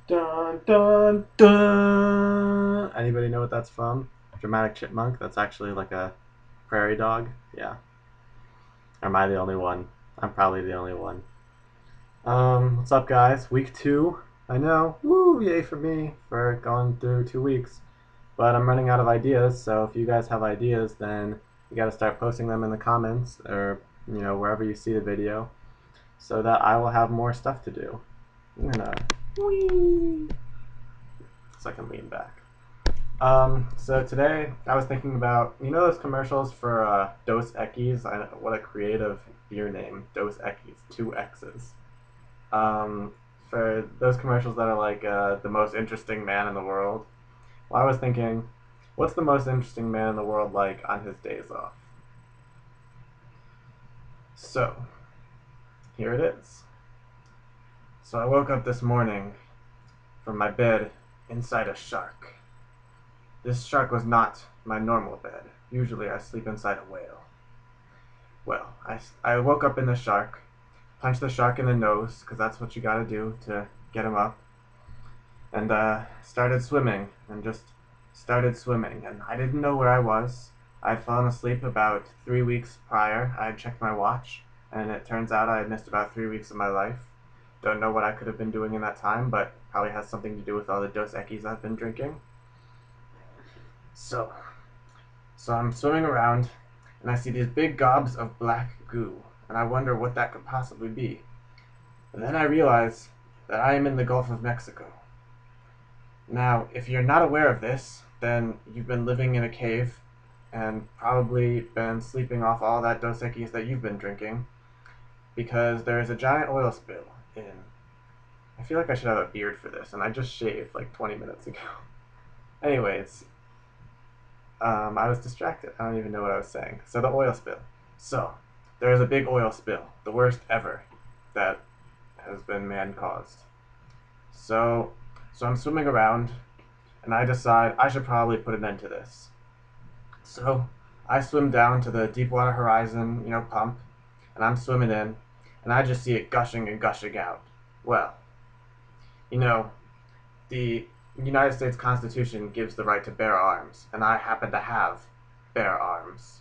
Dun dun dun. Anybody know what that's from? Dramatic Chipmunk? That's actually like a prairie dog. Yeah. Or am I the only one? I'm probably the only one. What's up, guys? Week 2. I know. Woo! Yay for me for going through 2 weeks. But I'm running out of ideas, so if you guys have ideas, then you got to start posting them in the comments or wherever you see the video, so that I will have more stuff to do. I'm gonna wee, so I can lean back. So today I was thinking about those commercials for Dos Equis. What a creative beer name, Dos Equis, 2 X's. For those commercials that are like the most interesting man in the world. Well, I was thinking, what's the most interesting man in the world like on his days off? So here it is. So I woke up this morning from my bed inside a shark. This shark was not my normal bed. Usually I sleep inside a whale. Well, I woke up in the shark, punched the shark in the nose, because that's what you gotta do to get him up, and started swimming, and just started swimming. And I didn't know where I was. I had fallen asleep about 3 weeks prior. I had checked my watch, and it turns out I had missed about 3 weeks of my life. Don't know what I could have been doing in that time, but probably has something to do with all the Dos Equis I've been drinking. So, so I'm swimming around, and I see these big gobs of black goo, and I wonder what that could possibly be. And then I realize that I am in the Gulf of Mexico. Now, if you're not aware of this, then you've been living in a cave and probably been sleeping off all that Dos Equis that you've been drinking, because there is a giant oil spill in. I feel like I should have a beard for this, and I just shaved like 20 minutes ago. Anyways, I was distracted. I don't even know what I was saying. So the oil spill. So there is a big oil spill, the worst ever that has been man-caused. So, so I'm swimming around, and I decide I should probably put an end to this. So I swim down to the Deepwater Horizon, pump, and I'm swimming in, and I just see it gushing and gushing out. Well, you know, the United States Constitution gives the right to bear arms, and I happen to have bear arms.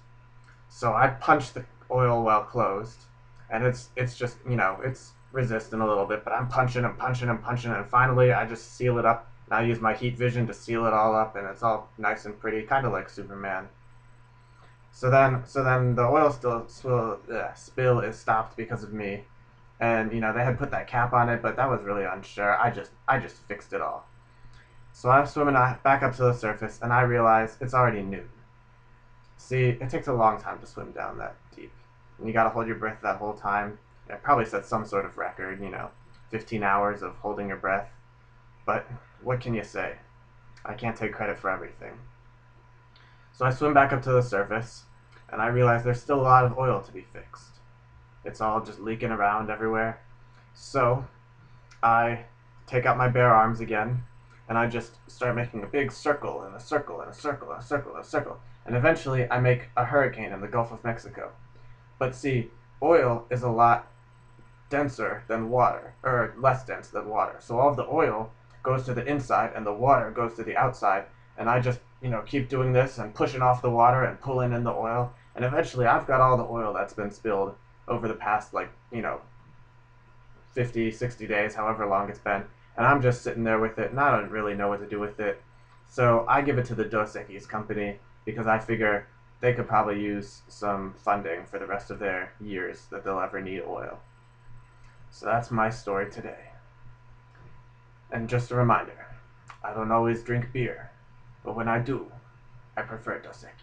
So I punch the oil well closed, and it's just it's resisting a little bit, but I'm punching and punching and punching, and finally I just seal it up. And I use my heat vision to seal it all up, and it's all nice and pretty, kind of like Superman. So then the oil spill is stopped because of me, and they had put that cap on it, but that was really unsure. I just fixed it all. So I'm swimming back up to the surface, and I realize it's already noon. See, it takes a long time to swim down that deep, and you gotta hold your breath that whole time. It probably set some sort of record, 15 hours of holding your breath. But what can you say? I can't take credit for everything. So I swim back up to the surface, and I realize there's still a lot of oil to be fixed. It's all just leaking around everywhere. So I take out my bare arms again, and I just start making a big circle and a circle and a circle and a circle and a circle. And eventually I make a hurricane in the Gulf of Mexico. But see, oil is a lot denser than water, or less dense than water. So all of the oil goes to the inside and the water goes to the outside. And I just, keep doing this and pushing off the water and pulling in the oil. And eventually I've got all the oil that's been spilled over the past, 50, 60 days, however long it's been. And I'm just sitting there with it, and I don't really know what to do with it. So I give it to the Dos Equis company because I figure they could probably use some funding for the rest of their years that they'll ever need oil. So that's my story today. And just a reminder, I don't always drink beer, but when I do, I prefer Dos Equis.